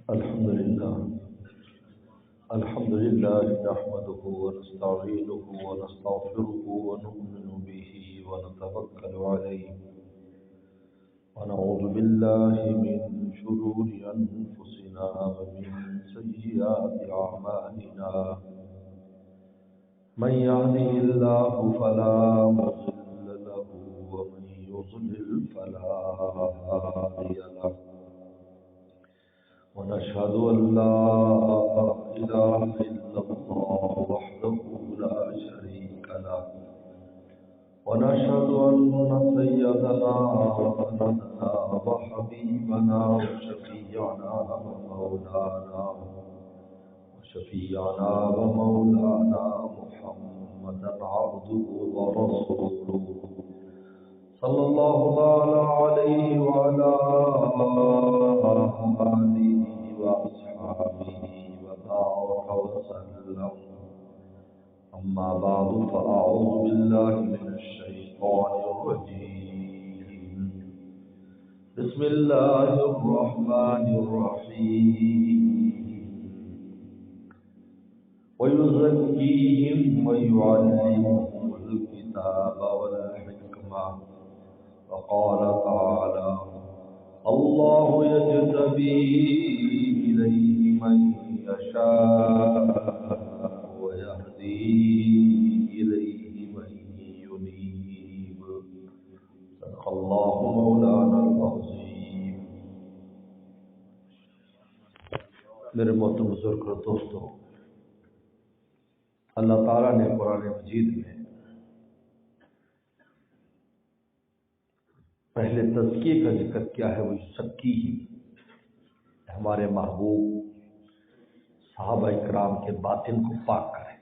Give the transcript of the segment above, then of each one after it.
الحمد لله نحمده ونستعينه ونستغفره ونؤمن به ونتوكل عليه ونعوذ بالله من شرور أنفسنا ومن سيئات أعمالنا من يهده الله فلا مضل له ومن يضلل فلا هادي له ونشهد أن لا إله إلا الله وحده لا شريك له ونشهد أن سيدنا ونبينا وحبيبنا وشفيعنا ومولانا محمدا عبده ورسوله صلى الله تعالى عليه وعلى آله وأصحابه وبارك وسلم. أما بعد فأعوذ بالله من الشيطان الرجيم. بسم الله الرحمن الرحيم. ويزكيهم ويعلمهم الكتاب والحكمة. وقال تعالى: الله يجتبي إليه من يشاء ويهدي إليه من ينيب. صدق الله مولانا العظيم. میرے محترم بزرگ اور دوستو، اللہ تعالیٰ نے قرآن مجید میں پہلے تزکیے کا ذکر کیا ہے، وہ سکی ہی ہمارے محبوب صحابہ اکرام کے باطن کو پاک کرے.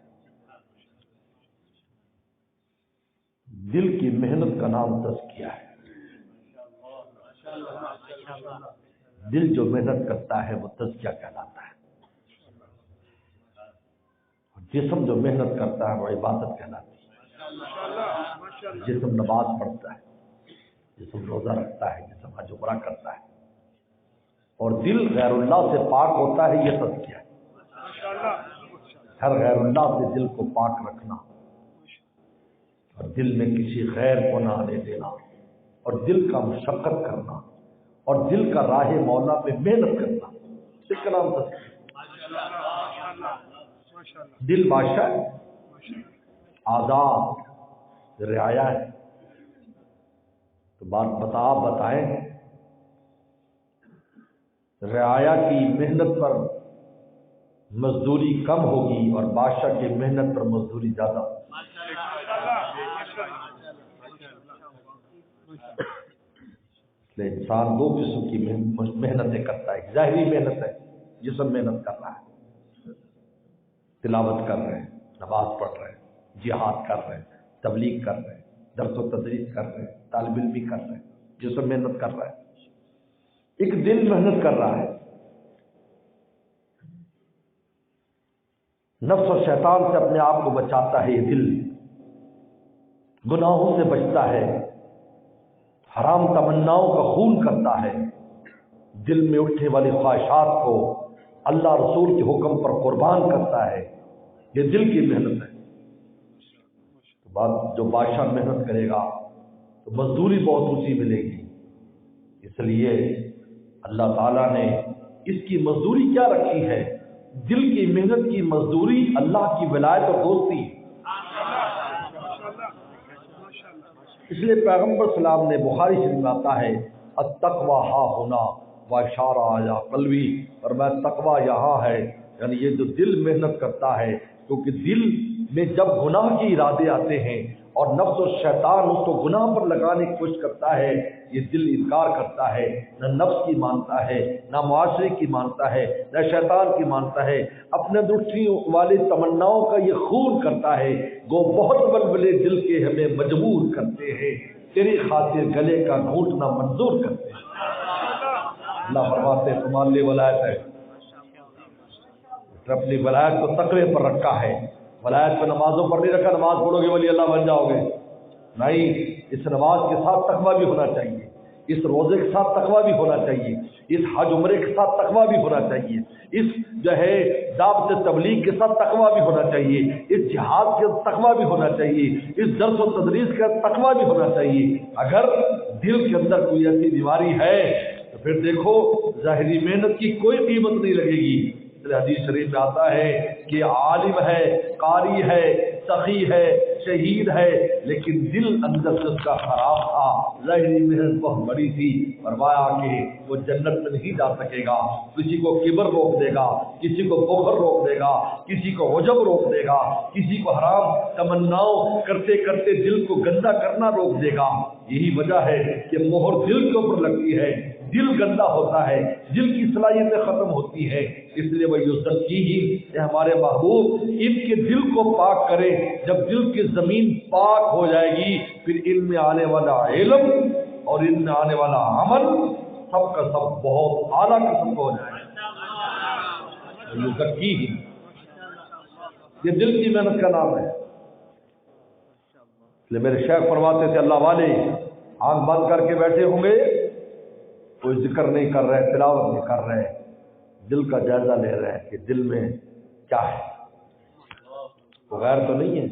دل کی محنت کا نام تزکیہ ہے. دل جو محنت کرتا ہے وہ تزکیہ کہلاتا ہے. جسم جو محنت کرتا ہے وہ عبادت کہلاتی ہے. جسم نماز پڑھتا ہے، جسم روزہ رکھتا ہے، جسم حج عمرہ کرتا ہے، اور دل غیر اللہ سے پاک ہوتا ہے. یہ تزکیہ ہے. ہر غیر اللہ سے دل کو پاک رکھنا، اور دل میں کسی غیر کو نہ آنے دینا، اور دل کا مشقت کرنا، اور دل کا راہ مولا پہ محنت کرنا، اس کا نام تزکیہ. دل بادشاہ ہے، آزاد رعایا ہے. تو بات بتائیں، رعایا کی محنت پر مزدوری کم ہوگی اور بادشاہ کی محنت پر مزدوری زیادہ. انسان دو قسم کی محنتیں کرتا ہے. ظاہری محنت ہے، جسم محنت کر رہا ہے، تلاوت کر رہے ہیں، نماز پڑھ رہے ہیں، جہاد کر رہے ہیں، تبلیغ کر رہے ہیں، درس و تدریس کر رہے ہیں، طالب علم بھی کر رہے ہیں، جسم محنت کر رہا ہے. ایک دل محنت کر رہا ہے. نفس اور شیطان سے اپنے آپ کو بچاتا ہے. یہ دل گناہوں سے بچتا ہے، حرام تمناؤں کا خون کرتا ہے، دل میں اٹھنے والی خواہشات کو اللہ رسول کے حکم پر قربان کرتا ہے. یہ دل کی محنت ہے. جو بادشاہ محنت کرے گا تو مزدوری بہت اونچی ملے گی. اس لیے اللہ تعالیٰ نے اس کی مزدوری کیا رکھی ہے؟ دل کی محنت کی مزدوری اللہ کی ولایت اور دوستی. اس لیے پیغمبر سلام نے بخاری شریف میں آتا ہے التقویٰ ہا ہونا واشارہ یا قلبی، اور میں تقویٰ یہاں ہے، یعنی یہ جو دل محنت کرتا ہے. کیونکہ دل میں جب گناہ کی ارادے آتے ہیں اور نفس اور شیطان اس کو گناہ پر لگانے کی کوشش کرتا ہے، یہ دل انکار کرتا ہے. نہ نفس کی مانتا ہے، نہ معاشرے کی مانتا ہے، نہ شیطان کی مانتا ہے. اپنے اٹھنے والی تمناؤں کا یہ خون کرتا ہے. گو بہت بلبلے دل کے ہمیں مجبور کرتے ہیں، تیری خاطر گلے کا گھونٹنا منظور کرتے ہیں. اللہ فرماتے ہیں تمہارے لیے ولایت ہے. اپنی ولایت کو تقوی پر رکھا ہے. ولایت کو نمازوں پر نہیں رکھا، نماز پڑھو گے ولی اللہ بن جاؤ گے. نہیں، اس نماز کے ساتھ تقویٰ بھی ہونا چاہیے. اس روزے کے ساتھ تقویٰ بھی ہونا چاہیے، اس حج عمرے کے ساتھ تقویٰ بھی ہونا چاہیے، اس جو ہے دعوت تبلیغ کے ساتھ تقویٰ بھی ہونا چاہیے، اس جہاد کے تقویٰ بھی ہونا چاہیے، اس درس و تدریس کا تقویٰ بھی ہونا چاہیے۔ اگر دل کے اندر کوئی ایسی بیماری ہے تو پھر دیکھو ظاہری محنت کی کوئی قیمت نہیں لگے گی۔ حدیث شریف میں آتا ہے کہ عالم ہے، قاری ہے، سخی ہے، شہید ہے، لیکن دل اندر سے اس کا خراب تھا، ظاہری محنت بہت بڑی تھی، فرمایا کہ وہ جنت میں نہیں جا سکے گا۔ کسی کو کبر روک دے گا، کسی کو بخل روک دے گا، کسی کو عجب روک دے گا، کسی کو حرام تمناؤں کرتے کرتے دل کو گندا کرنا روک دے گا۔ یہی وجہ ہے کہ مہر دل کے اوپر لگتی ہے، دل گندا ہوتا ہے، دل کی صلاحیتیں ختم ہوتی ہے، اس لیے وہ یزکیہم، ہمارے محبوب ان کے دل کو پاک کرے۔ جب دل کی زمین پاک ہو جائے گی پھر ان میں آنے والا علم اور ان میں آنے والا عمل سب کا سب بہت اعلیٰ قسم کا ہو جائے گا۔ یزکیہم، یہ دل کی محنت کا نام ہے۔ اس لیے میرے شیخ فرماتے تھے اللہ والے آنکھ بند کر کے بیٹھے ہوں گے، کوئی ذکر نہیں کر رہے، تلاوت نہیں کر رہے، دل کا جائزہ لے رہے ہیں کہ دل میں کیا ہے، کوئی غیر تو نہیں ہے،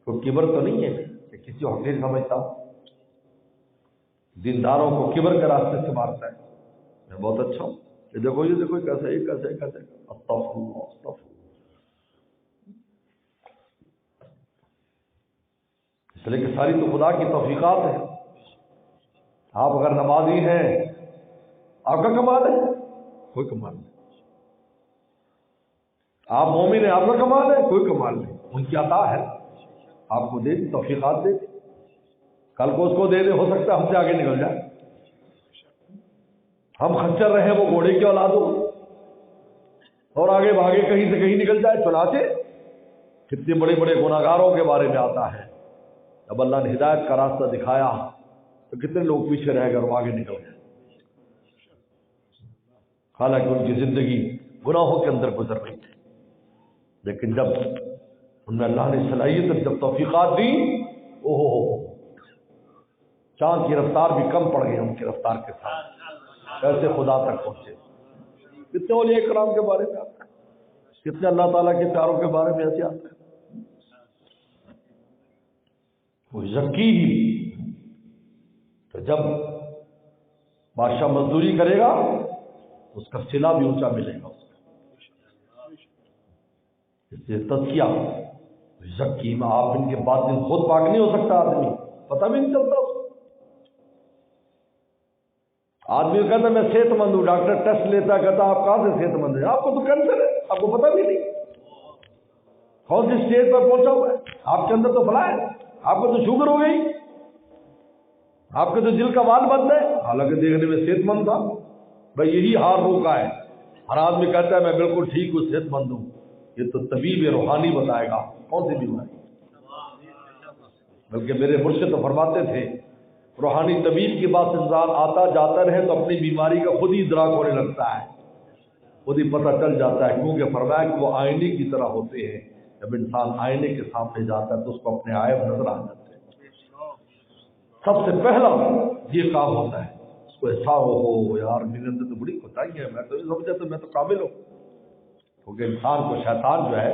کوئی کبر تو نہیں ہے کہ کسی کو حقیر سمجھتا ہوں، دینداروں کو کبر کے راستے سے مارتا ہے، میں بہت اچھا ہوں، یہ دیکھو کیسے یہ کیسے استغفر اللہ استغفر اللہ۔ اس لیے کہ ساری تو خدا کی توفیقات ہیں۔ آپ اگر نمازی ہیں آپ کا کمال ہے، کوئی کمال نہیں۔ آپ مومن ہیں آپ کا کمال ہے، کوئی کمال نہیں۔ ان کی عطا ہے، آپ کو دے دی، توفیقات دے دی، کل کو اس کو دے دے، ہو سکتا ہے ہم سے آگے نکل جائے، ہم خچر رہے وہ گھوڑے کی اولاد ہو اور آگے بھاگے کہیں سے کہیں نکل جائے۔ چنانچہ کتنے بڑے بڑے گناہگاروں کے بارے میں آتا ہے، جب اللہ نے ہدایت کا راستہ دکھایا تو کتنے لوگ پیچھے رہ کر وہ آگے نکل گئے، حالانکہ ان کی زندگی گناہوں کے اندر گزر رہی تھی، لیکن جب ان میں اللہ نے صلاحیت، جب توفیقات دی، چاند کی رفتار بھی کم پڑ گئی ان کی رفتار کے ساتھ، ایسے خدا تک پہنچے۔ کتنے اولیاء کرام کے بارے میں آتا ہے، کتنے اللہ تعالیٰ کے پیاروں کے بارے میں ایسے آتا ہے۔ وہ ذکی ہی تو جب بادشاہ مزدوری کرے گا اس کا صلہ بھی اونچا ملے گا اس کا۔ اس لیے تزکیہ ذکی میں آپ ان کے باطن خود پاک نہیں ہو سکتا، آدمی پتہ بھی نہیں چلتا اس کو۔ آدمی کہتا ہے میں صحت مند ہوں، ڈاکٹر ٹیسٹ لیتا کہتا آپ کہاں سے صحت مند ہیں، آپ کو تو کینسر ہے، آپ کو پتہ بھی نہیں کون سی اسٹیج پر پہنچا ہوا ہے، آپ کے اندر تو فلاں ہے، آپ کو تو شوگر ہو گئی، آپ کے تو دل کا وال بند ہے، حالانکہ دیکھنے میں صحت مند تھا۔ بھائی یہی ہار روکا ہے، ہر آدمی کہتا ہے میں بالکل ٹھیک ہوں، صحت مند ہوں، یہ تو طبیب روحانی بتائے گا کون سی بیماری۔ بلکہ میرے مرشد تو فرماتے تھے روحانی طبیب کے پاس انسان آتا جاتا رہے تو اپنی بیماری کا خود ہی ادراک ہونے لگتا ہے، خود ہی پتہ چل جاتا ہے، کیونکہ فرمایا کہ وہ آئینے کی طرح ہوتے ہیں، جب انسان آئینے کے سامنے جاتا ہے تو اس کو اپنے عیب نظر آ جاتے ہیں۔ سب سے پہلا یہ کام ہوتا ہے، اس کو احساس ہو یار میرے اندر تو بڑی کوتاہی ہے، میں تو نہیں سمجھا تو میں تو کامل ہوں، کیونکہ انسان کو شیطان جو ہے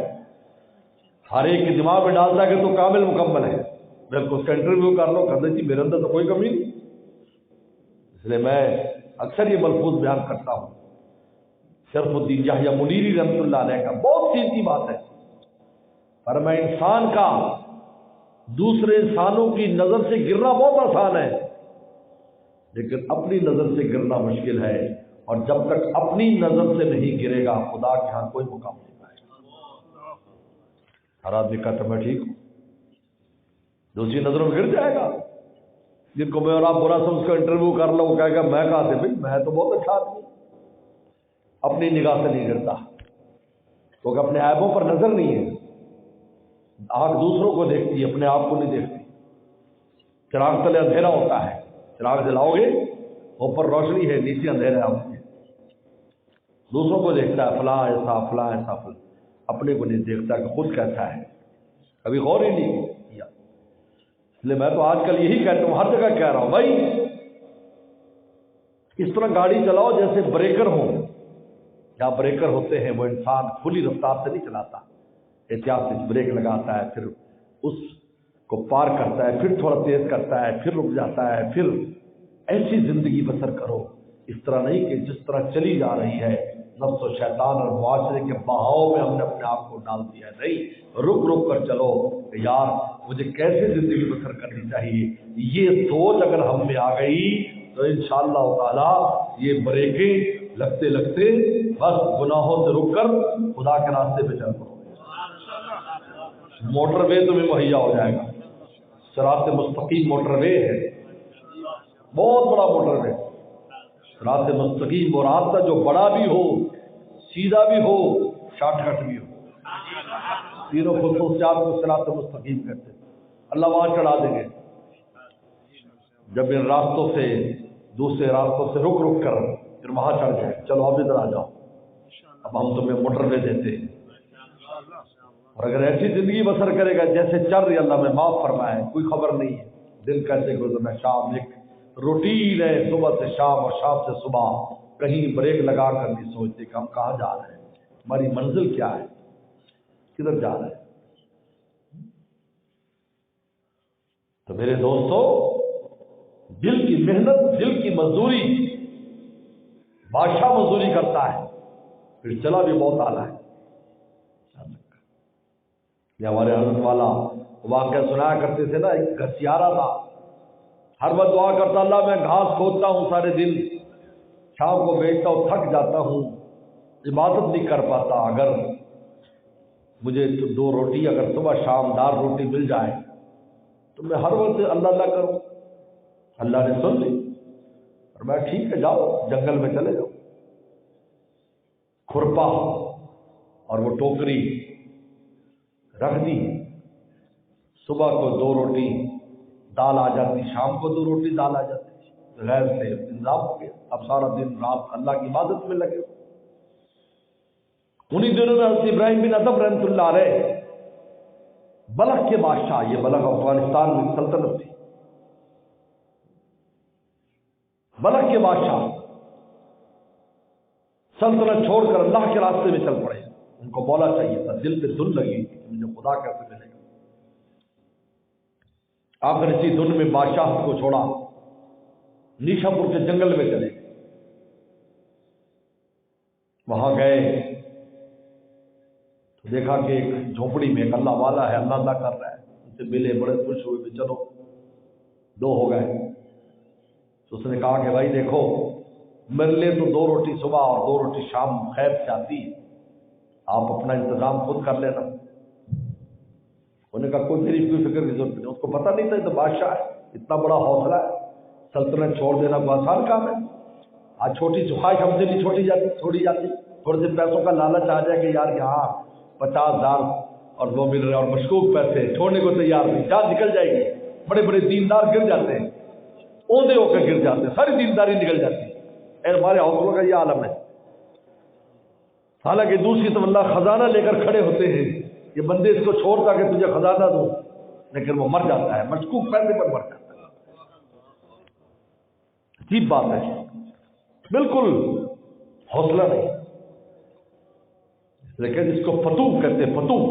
ہر ایک کے دماغ میں ڈالتا ہے کہ تو کامل مکمل ہے، بالکل اس کا انٹرویو کر لو، کہتے جی میرے اندر تو کوئی کمی نہیں۔ اس لیے میں اکثر یہ ملفوظ بیان کرتا ہوں، شرف الدین یحییٰ منیری رحمۃ اللہ علیہ کا بہت سیدھی بات ہے، پر میں انسان کا دوسرے انسانوں کی نظر سے گرنا بہت آسان ہے، لیکن اپنی نظر سے گرنا مشکل ہے، اور جب تک اپنی نظر سے نہیں گرے گا خدا کے ہاں کوئی مقام نہیں پائے گا۔ ہر آدمی کہتا میں ٹھیک ہوں، دوسری نظروں میں گر جائے گا، جن کو میں اور آپ برا سمجھ کر انٹرویو کر لو وہ کہے گا میں کہاں سے، بھائی میں تو بہت اچھا آدمی ہوں، اپنی نگاہ سے نہیں گرتا، کیونکہ اپنے عیبوں پر نظر نہیں ہے، آنکھ دوسروں کو دیکھتی ہے اپنے آپ کو نہیں دیکھتی۔ چراغ تلے اندھیرا ہوتا ہے، چراغ جلاؤ گے اوپر روشنی ہے نیچے اندھیرا ہے، آپ میں دوسروں کو دیکھتا ہے فلاں ایسا فلاں ایسا، فلاں اپنے کو نہیں دیکھتا کہ خود کیسا ہے، کبھی غور ہی نہیں کیا۔ اس لیے میں تو آج کل یہی کہتا ہوں، ہر جگہ کہہ رہا ہوں بھائی اس طرح گاڑی چلاؤ جیسے بریکر ہوں. جہاں بریکر ہوتے ہیں وہ انسان کھلی رفتار سے نہیں چلاتا، احتیاط سے بریک لگاتا ہے، پھر اس کو پار کرتا ہے، پھر تھوڑا تیز کرتا ہے، پھر رک جاتا ہے. پھر ایسی زندگی بسر کرو، اس طرح نہیں کہ جس طرح چلی جا رہی ہے نفس و شیطان اور معاشرے کے بہاؤ میں ہم نے اپنے آپ کو ڈال دیا ہے. نہیں، رک رک کر چلو کہ یار مجھے کیسے زندگی بسر کرنی چاہیے. یہ سوچ اگر ہم میں آ گئی تو انشاءاللہ تعالی یہ بریکیں لگتے لگتے بس گناہوں سے رک کر خدا کے راستے پہ چل پڑو. موٹر وے تمہیں مہیا ہو جائے گا. صراط مستقیم موٹر وے ہے، بہت بڑا موٹر وے. صراط مستقیم وہ راستہ جو بڑا بھی ہو، سیدھا بھی ہو، شارٹ کٹ بھی ہو. تینوں خصوصیات کو صراط مستقیم کہتے ہیں. اللہ وہاں چڑھا دیں گے. جب ان راستوں سے دوسرے راستوں سے رک رک کر پھر وہاں چڑھ جائے، چلو اب ادھر آ جاؤ، اب ہم تمہیں موٹر وے دیتے ہیں. اور اگر ایسی زندگی بسر کرے گا جیسے چل رہی، اللہ میں معاف فرمائے، کوئی خبر نہیں ہے دن کیسے گزرنا. شام ایک روٹین ہے، صبح سے شام اور شام سے صبح. کہیں بریک لگا کر نہیں سوچتے کہ ہم کہاں جا رہے ہیں، ہماری منزل کیا ہے، کدھر جا رہے ہیں. تو میرے دوستو، دل کی محنت، دل کی مزدوری، بادشاہ مزدوری کرتا ہے پھر چلا بھی بہت اعلیٰ ہے. یہ ہمارے حضرت والا واقعہ سنایا کرتے تھے نا، ایک گھسیارا تھا، ہر وقت دعا کرتا اللہ میں گھاس کھودتا ہوں سارے دن، شام کو بیچتا ہوں، تھک جاتا ہوں، عبادت نہیں کر پاتا. اگر مجھے تو 2 روٹی اگر صبح شام دار روٹی مل جائے تو میں ہر وقت اللہ اللہ کروں. اللہ نے سن لی اور میں ٹھیک ہے، جاؤ جنگل میں چلے جاؤ. کھرپا اور وہ ٹوکری رکھ دی. صبح کو 2 روٹی دال آ جاتی، شام کو 2 روٹی دال آ جاتی. غیر سے انتظام ہو گیا. اب سارا دن رات اللہ کی عبادت میں لگے. انہی دنوں میں حضرت ابراہیم بن ادم رحمۃ اللہ علیہ بلخ کے بادشاہ، یہ بلخ افغانستان میں سلطنت تھی، بلخ کے بادشاہ سلطنت چھوڑ کر اللہ کے راستے میں چل پڑے. ان کو مولا چاہیے تھا، دل پہ دھن لگی کہ مجھے خدا کیسے ملے گا. آخر اسی دھن میں بادشاہ کو چھوڑا، نیشا پور کے جنگل میں چلے. وہاں گئے تو دیکھا کہ ایک جھونپڑی میں ایک اللہ والا ہے، اللہ اللہ کر رہا ہے. ان سے ملے، بڑے خوش ہوئے کہ چلو 2 ہو گئے. تو اس نے کہا کہ بھائی دیکھو، میرے لیے تو 2 روٹی صبح اور 2 روٹی شام خیر سے آتی ہے، آپ اپنا انتظام خود کر لینا. انہوں نے کہا کوئی میری کوئی فکر کی ضرورت نہیں. اس کو پتہ نہیں تھا یہ تو بادشاہ ہے، اتنا بڑا حوصلہ ہے، سلطنت چھوڑ دینا کوئی آسان کام ہے. آج چھوٹی سی خواہش ہم سے نہیں چھوڑی جاتی. تھوڑے سے پیسوں کا لالچ آ جائے کہ یار یہاں 50,000 اور وہ مل رہے اور مشکوک پیسے چھوڑنے کو تیار نہیں، جان نکل جائے گی. بڑے بڑے دیندار گر جاتے ہیں، اوندے ہو کے گر جاتے ہیں، ساری دینداری نکل جاتی ہے. ہمارے حوصلوں کا یہ عالم ہے. حالانکہ دوسری طرف اللہ خزانہ لے کر کھڑے ہوتے ہیں. یہ بندے اس کو چھوڑتا کہ تجھے خزانہ دوں، لیکن وہ مر جاتا ہے، مشکوک پیسے پر مر جاتا ہے. عجیب بات ہے، بالکل حوصلہ نہیں. لیکن اس کو فتوح کہتے ہیں، فتوح،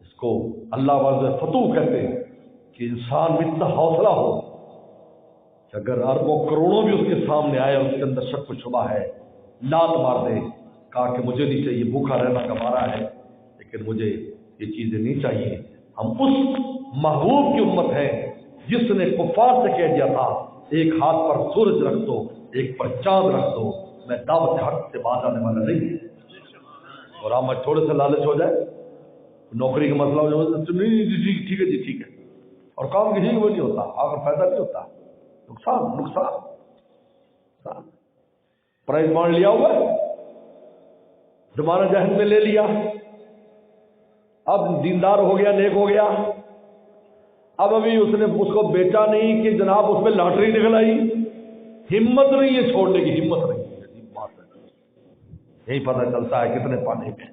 اس کو اللہ واضح فتوح کہتے ہیں کہ انسان میں اتنا حوصلہ ہو کہ اگر اربوں کروڑوں بھی اس کے سامنے آئے اور اس کے اندر شک و شبہ ہے، لات مار دے. کہا کہ مجھے نہیں چاہیے، بھوکا رہنا گوارا ہے، لیکن مجھے یہ چیزیں نہیں چاہیے. ہم اس محبوب کی امت ہیں جس نے کفار سے کہہ دیا تھا ایک ہاتھ پر سورج رکھ دو، ایک پر چاند رکھ دو، میں دعوت حق سے باز آنے والا نہیں. اور ہم تھوڑے سے لالچ ہو جائے، نوکری کا مسئلہ ہو جائے، ٹھیک ہے جی ٹھیک ہے، اور کام کسی کو نہیں ہوتا، اگر فائدہ نہیں ہوتا، نقصان پرائز بانڈ لیا ہوا، زمانہ ذہن میں لے لیا، اب دیندار ہو گیا، نیک ہو گیا. اب ابھی اس نے اس کو بیچا نہیں کہ جناب اس میں لاٹری نکل آئی، ہمت نہیں ہے چھوڑنے کی، ہمت نہیں ہے. بات ہے، یہی پتہ چلتا ہے کتنے پانی میں.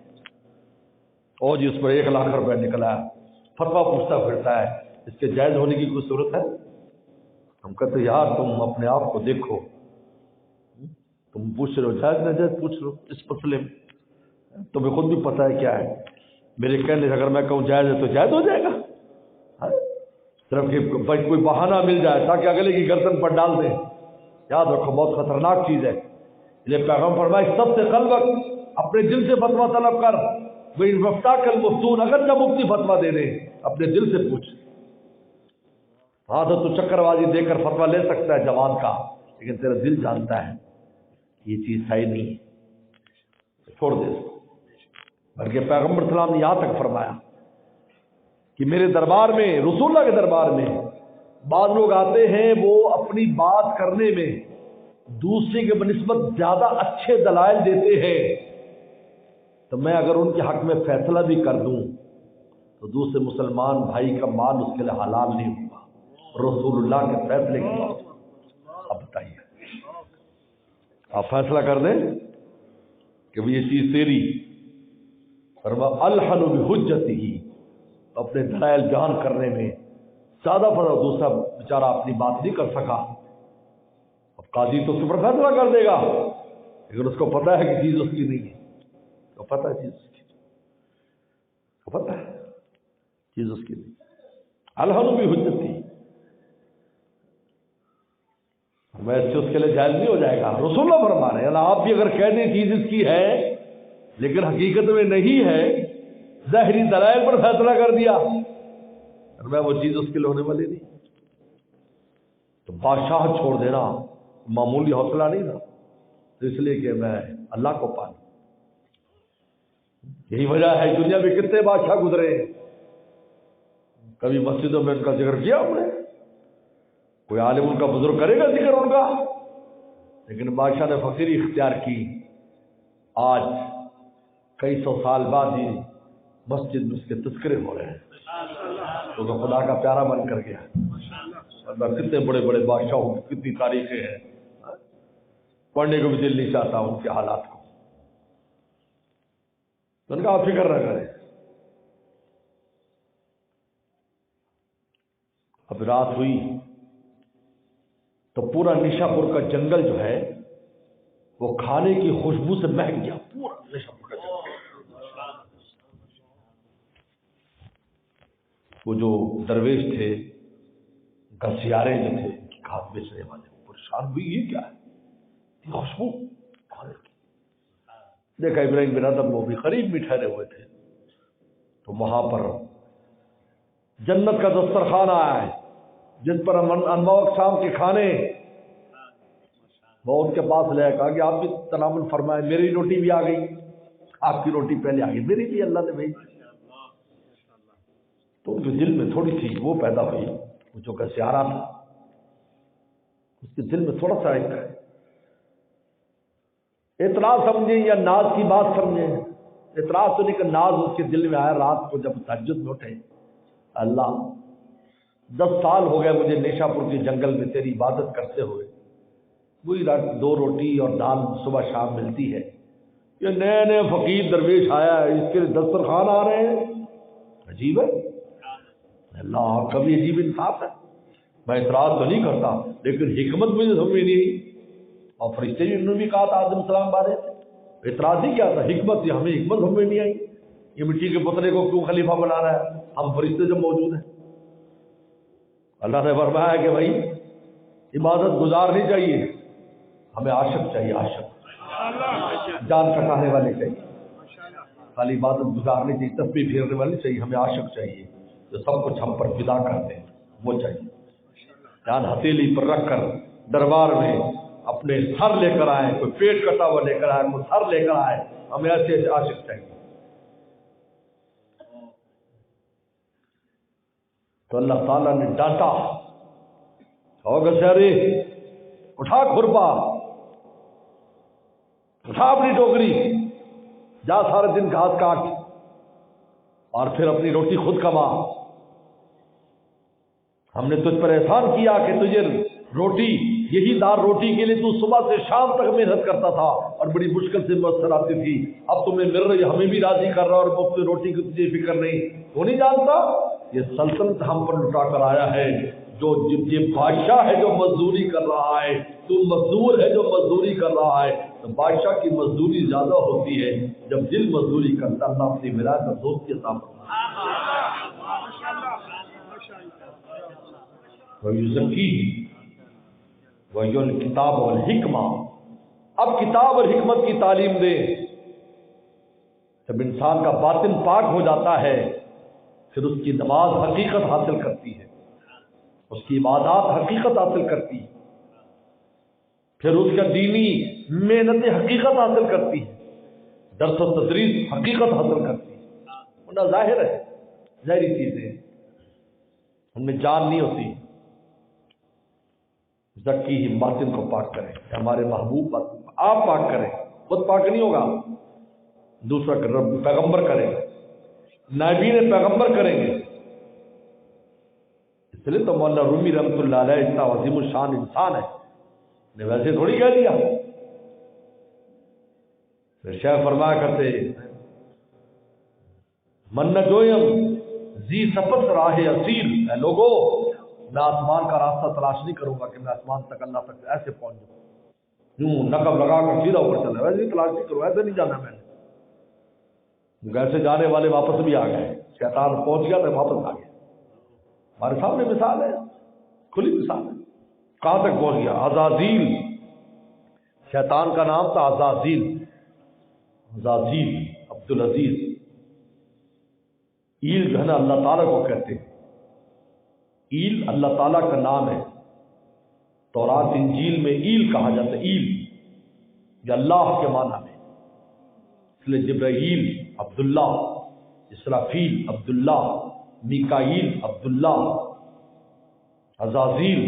اور جی اس پر 1 لاکھ روپے نکلا، فتویٰ پوچھتا پھرتا ہے، اس کے جائز ہونے کی کوئی صورت ہے؟ ہم کہتے یار تم اپنے آپ کو دیکھو، تم پوچھ رہے ہو جائز ناجائز پوچھ رہے ہو اس مسئلے میں، تمہیں خود بھی پتہ ہے کیا ہے. میرے کہنے سے اگر میں کہوں جائز ہے تو جائز ہو جائے گا. صرف کہ کوئی بہانہ مل جائے تاکہ اگلے کی گردن پر ڈال دیں. یاد رکھو بہت خطرناک چیز ہے. یہ پیغام فرمائے سب سے قلبک اپنے دل سے فتویٰ طلب کر. وہ وفتا کل مفتون، اگر نہ مفتی فتویٰ دے دیں اپنے دل سے پوچھ. ہاں تو چکر بازی دے کر فتویٰ لے سکتا ہے جوان کا، لیکن تیرا دل جانتا ہے یہ چیز صحیح نہیں ہے، چھوڑ دے. بلکہ پیغمبر اسلام نے یہاں تک فرمایا کہ میرے دربار میں، رسول اللہ کے دربار میں بعض لوگ آتے ہیں وہ اپنی بات کرنے میں دوسرے کے بنسبت زیادہ اچھے دلائل دیتے ہیں، تو میں اگر ان کے حق میں فیصلہ بھی کر دوں تو دوسرے مسلمان بھائی کا مال اس کے لیے حلال نہیں ہوگا رسول اللہ کے فیصلے کے بعد. اب بتائیے، آپ فیصلہ کر دیں کہ یہ چیز تیری، الحن بحجتہ، اپنے دلائل بیان کرنے میں زیادہ فرق. دوسرا بیچارہ اپنی بات نہیں کر سکا، اب قاضی تو اس پر فیصلہ کر دے گا، لیکن اس کو پتہ ہے کہ چیز اس کی نہیں ہے، تو پتہ ہے چیز اس کی، تو پتہ ہے چیز اس کی نہیں. الحن بحجتہ، ویسے اس کے لیے جائز نہیں ہو جائے گا. رسول اللہ فرما رہے ہیں آپ بھی اگر کہہ دیں چیز اس کی ہے لیکن حقیقت میں نہیں ہے، ظاہری دلائل پر فیصلہ کر دیا، اور میں وہ چیز اس کے لیے ہونے والی نہیں. تو بادشاہ چھوڑ دینا معمولی حوصلہ نہیں تھا، اس لیے کہ میں اللہ کو پالوں. یہی وجہ ہے دنیا میں کتنے بادشاہ گزرے ہیں، کبھی مسجدوں میں ان کا ذکر کیا ہم نے، کوئی عالم ان کا بزرگ کرے گا ذکر ان کا، لیکن بادشاہ نے فقیری اختیار کی. آج کئی سو سال بعد ہی مسجد میں اس کے تذکرے ہو رہے ہیں، تو وہ خدا کا پیارا بن کر گیا. ورنہ کتنے بڑے بڑے بادشاہوں کی کتنی تاریخیں ہیں، پڑھنے کو بھی دل نہیں چاہتا ان کے حالات کو. تو ان کا آپ فکر نہ کریں. اب رات ہوئی تو پورا نشا پور کا جنگل جو ہے وہ کھانے کی خوشبو سے مہک گیا، پورا نشا پور کا جنگل. وہ جو درویش تھے، گھسیارے جو تھے، گھاس بیچنے والے، پریشان ہوئی یہ کیا ہے خوشبو کھانے کی. دیکھا ابراہیم بن ادم وہ بھی قریب میں ٹھہرے ہوئے تھے، تو وہاں پر جنت کا دسترخوان آیا ہے جس پر انواع اقسام کے کھانے. وہ ان کے پاس لے کہا کہ آپ بھی تناول فرمائے، میری روٹی بھی آ گئی، آپ کی روٹی پہلے آ گئی، میری بھی اللہ نے بھیجی. تو ان کے دل میں تھوڑی سی وہ پیدا ہوئی، وہ جو کیسے آ رہا تھا اس کے دل میں تھوڑا سا ایک اعتراض سمجھیں یا ناز کی بات سمجھیں. اعتراض تو نہیں کہ ناز اس کے دل میں آیا رات کو جب تہجد میں اٹھے، اللہ 10 سال ہو گئے مجھے نیشا پور کے جنگل میں تیری عبادت کرتے ہوئے، وہی 2 روٹی اور دال صبح شام ملتی ہے، یہ نئے نئے فقیر درویش آیا ہے اس کے دسترخوان آ رہے ہیں، عجیب ہے. اللہ کبھی عجیب انصاف ہے. میں اعتراض تو نہیں کرتا لیکن حکمت مجھے سمجھ نہیں آئی. اور فرشتے بھی انہوں نے بھی کہا تھا آدم السلام بارے، اعتراض ہی کیا تھا، حکمت تھی، ہمیں حکمت سمجھ نہیں آئی. یہ مٹی کے پتلے کو کیوں خلیفہ بنا رہا ہے، ہم فرشتے جب موجود ہیں. اللہ نے فرمایا کہ بھائی عبادت گزار نہیں چاہیے، ہمیں عاشق چاہیے، عاشق جان کٹانے والے چاہیے، خالی عبادت گزارنی چاہیے، تسبیح پھیرنے والے چاہیے، ہمیں عاشق چاہیے جو سب کچھ ہم پر فدا کرتے ہیں، وہ چاہیے. جان ہتھیلی پر رکھ کر دربار میں اپنے سر لے کر آئے، کوئی پیٹ کٹا ہوا لے کر آئے، کوئی سر لے کر آئے، ہمیں ایسے عاشق چاہیے. تو اللہ تعالیٰ نے ڈانٹا، او گسیارے اٹھا کھرپا، اٹھا اپنی ٹوکری، جا سارے دن گھاس کاٹ اور پھر اپنی روٹی خود کما. ہم نے تجھ پر احسان کیا کہ تجھے روٹی، یہی دار روٹی کے لیے تو صبح سے شام تک محنت کرتا تھا اور بڑی مشکل سے میسر آتی تھی، اب تمہیں مل رہی، ہمیں بھی راضی کر رہا اور مفت روٹی کی تجھے فکر نہیں. تو نہیں جانتا یہ سلطنت ہم پر لٹا کر آیا ہے، یہ بادشاہ ہے جو مزدوری کر رہا ہے، تو مزدور ہے جو مزدوری کر رہا ہے، تو بادشاہ کی مزدوری زیادہ ہوتی ہے جب دل مزدوری کرتا ہے، اللہ اپنی ولایت اور دوستی عطا فرمائے۔ وَيُزَكِّيهِمْ وَيُعْلِمُهُمُ الْكِتَابَ وَالْحِکْمَةَ۔ اب کتاب اور حکمت کی تعلیم دیں۔ جب انسان کا باطن پاک ہو جاتا ہے پھر اس کی نماز حقیقت حاصل کرتی ہے، اس کی عبادات حقیقت حاصل کرتی ہے، پھر اس کا دینی محنت حقیقت حاصل کرتی ہے، درس و تدریس حقیقت حاصل کرتی ہے۔ ورنہ ظاہر ہے، ظاہری چیزیں ہم میں جان نہیں ہوتی۔ زکیہم، باطن کو پاک کریں، ہمارے محبوب باطن آپ پاک کریں، خود پاک نہیں ہوگا، دوسرا پیغمبر کرے گا، نائبین پیغمبر کریں گے۔ اس لیے تو مولانا رومی رحمۃ اللہ علیہ اتنا عظیم الشان انسان ہے، نے ویسے تھوڑی کہہ دیا۔ پھر شیخ فرمایا کرتے من جویم زی سپت راہ اصیل، اے لوگو میں آسمان کا راستہ تلاش نہیں کروں گا کہ میں آسمان تک اللہ تک ایسے پہنچ جاؤں، یوں نقب لگا کر سیدھا اوپر چلا، ویسے ہی تلاش نہیں کروں، ایسے نہیں جانا میں نے۔ ایسے جانے والے واپس بھی آ گئے، شیطان پہنچ گیا تو واپس آ گیا۔ ہمارے سامنے مثال ہے، کھلی مثال ہے، کہاں تک پہنچ گیا؟ عزازیل، شیطان کا نام تھا عزازیل، عزازیل عبدالعزیز۔ ایل جو ہے نا اللہ تعالیٰ کو کہتے ہیں، ایل اللہ تعالیٰ کا نام ہے، تورات انجیل میں ایل کہا جاتا ہے، ایل یہ اللہ کے معنی میں، اس لیے جبرائیل عبداللہ، اسرافیل عبداللہ، میکائیل عبداللہ، عزازیل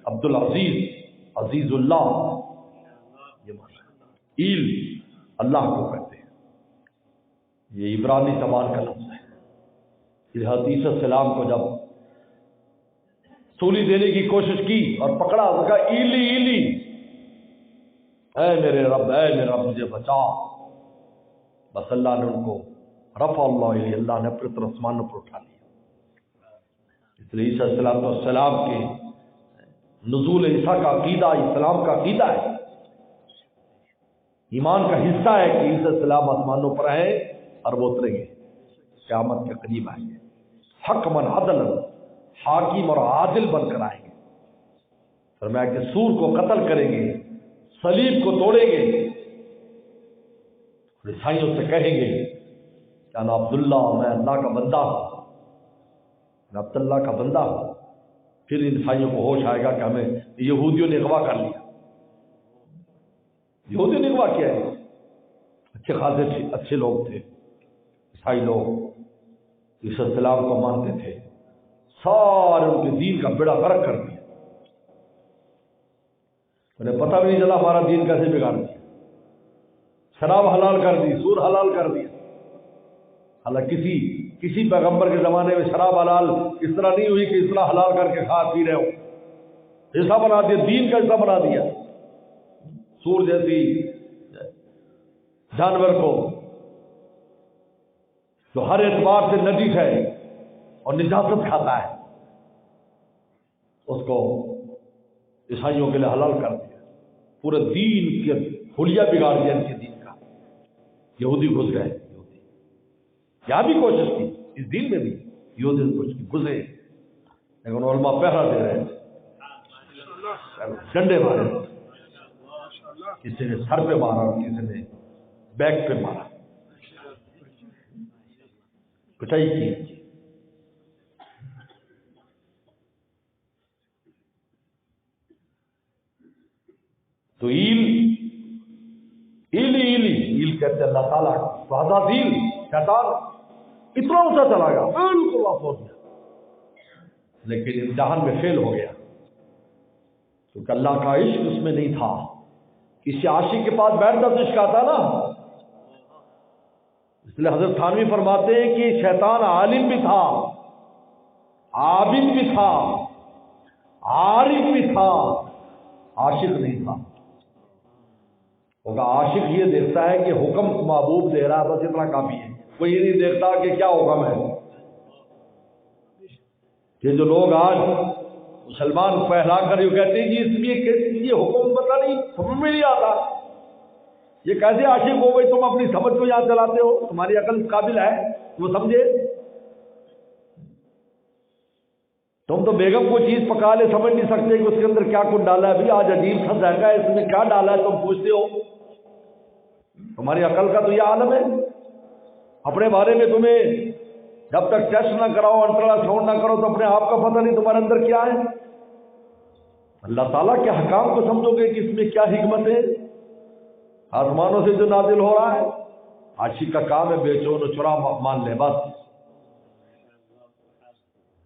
عبدالعزیز، عزیز اللہ، یہ معنی ہے۔ ایل اللہ کو کہتے ہیں، یہ عبرانی زبان کا لفظ ہے۔ حضرت عیسیٰ السلام کو جب سولی دینے کی کوشش کی اور پکڑا تو کہا ایلی ایلی، اے میرے رب، اے میرے رب مجھے بچا۔ بس اللہ نے ان کو رفع اللہ علیہ، اللہ نے اپنے طرف آسمانوں پر اٹھا لیا۔ اس لیے عیسیٰ السلام کے نزول عیسیٰ کا عقیدہ اسلام کا عقیدہ ہے، ایمان کا حصہ ہے کہ عیسیٰ السلام آسمانوں پر ہیں اور وہ اتریں گے، قیامت کے قریب آئیں گے، حکماً عدلاً، حاکم اور عادل بن کر آئیں گے۔ فرمایا کہ سور کو قتل کریں گے، صلیب کو توڑیں گے، عیسائیوں سے کہیں گے کہ انا عبداللہ، میں اللہ کا بندہ ہوں، میں عبداللہ کا بندہ ہوں۔ پھر عیسائیوں کو ہوش آئے گا کہ ہمیں یہودیوں نے اغوا کر لیا۔ یہودیوں نے اغوا کیا ہے، اچھے خاصے اچھے لوگ تھے عیسائی لوگ، عیسیٰ السلام کو مانتے تھے، سارے ان کے دین کا بیڑا غرق کر دیا، انہیں پتہ بھی نہیں چلا ہمارا دین کیسے بگاڑ دیا، شراب حلال کر دی، سور حلال کر دیا۔ حالانکہ کسی پیغمبر کے زمانے میں شراب حلال اس طرح نہیں ہوئی کہ اس طرح حلال کر کے کھا پی رہے ہو، حصہ بنا دیا، دین کا حصہ بنا دیا۔ سور جیسی جانور کو جو ہر اعتبار سے نجس ہے اور نجاست کھاتا ہے، اس کو عیسائیوں کے لیے حلال کر دیا، پورے دین کے حلیہ بگاڑ دیا ان کے دین کا۔ یہودی گھس گئے، یہاں بھی کوشش کی، اس دین میں بھی یہودی کچھ گھسے، لیکن علماء پہرا دے رہے ہیں، ڈنڈے مارے، کسی نے سر پہ مارا، کسی نے بیک پہ مارا، پٹائی کی۔ تو ایل کہتے اللہ تعالیٰ، تو عزازیل شیطان اتنا اونچا چلا گیا، بالکل واپس ہو گیا، لیکن امتحان میں فیل ہو گیا، کیونکہ اللہ کا عشق اس میں نہیں تھا۔ کسی عاشق کے پاس بیٹھتا تو عشق آتا نا، اس لیے حضرت تھانوی فرماتے ہیں کہ شیطان عالم بھی تھا، عابد بھی تھا، عارف بھی تھا، عاشق نہیں تھا۔ ہوگا عاشق یہ دیکھتا ہے کہ حکم محبوب دے رہا ہے، بس اتنا کافی ہے، وہ یہ نہیں دیکھتا کہ کیا حکم ہے۔ یہ جو لوگ آج مسلمان پہلا کر یہ کہتے ہیں جی اس لیے یہ حکم پتہ نہیں سمجھ میں نہیں آتا، یہ کیسے عاشق ہو گئی؟ تم اپنی سمجھ کو یہاں چلاتے ہو، تمہاری عقل قابل ہے وہ سمجھے؟ تم تو بیگم کو چیز پکا لے سمجھ نہیں سکتے کہ اس کے اندر کیا کچھ ڈالا ہے، ابھی آج عجیب سا ذائقہ ہے، اس میں کیا ڈالا ہے تم پوچھتے ہو؟ تمہاری عقل کا تو یہ عالم ہے۔ اپنے بارے میں تمہیں جب تک ٹیسٹ نہ کراؤ، الٹرا ساؤنڈ نہ کرو تو اپنے آپ کا پتہ نہیں تمہارے اندر کیا ہے۔ اللہ تعالیٰ کے حکام کو سمجھو گے کہ اس میں کیا حکمت ہے؟ آسمانوں سے جو نازل ہو رہا ہے، عاشق کا کام ہے بیچون و چرا مان لے بس۔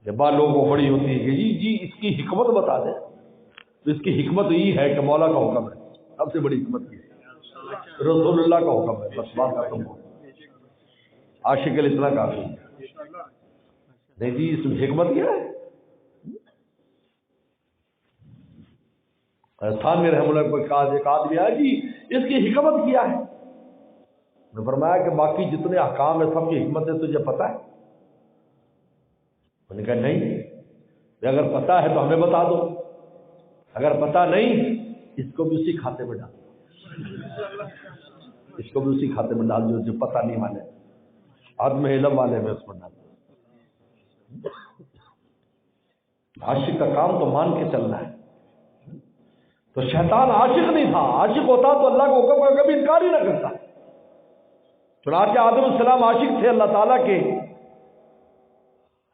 جب بات لوگوں کو بڑی ہوتی ہے کہ جی اس کی حکمت بتا دیں، تو اس کی حکمت یہ ہے کہ مولا کا حکم ہے، سب سے بڑی حکمت یہ ہے، رسول اللہ کا حکم ہے، بس بات ختم ہو۔ عاشق کے لیے اتنا کافی ہے۔ نہیں جی اس میں حکمت کیا ہے؟ خان میں رحم اللہ کو ایک آدمی آیا جی اس کی حکمت کیا ہے؟ میں فرمایا کہ باقی جتنے احکام ہیں سب کی حکمت ہے تجھے پتہ ہے؟ انہوں نے کہا نہیں، اگر پتہ ہے تو ہمیں بتا دو، اگر پتہ نہیں اس کو بھی اسی کھاتے میں ڈال، اس کو بھی اسی کھاتے میں ڈال دو جو پتہ نہیں والے، عدم علم والے میں اس میں ڈال دو۔ عاشق کا کام تو مان کے چلنا ہے۔ تو شیطان عاشق نہیں تھا، عاشق ہوتا تو اللہ کو حکم کا کبھی انکار ہی نہ کرتا۔ چنانچہ آدم السلام عاشق تھے اللہ تعالیٰ کے،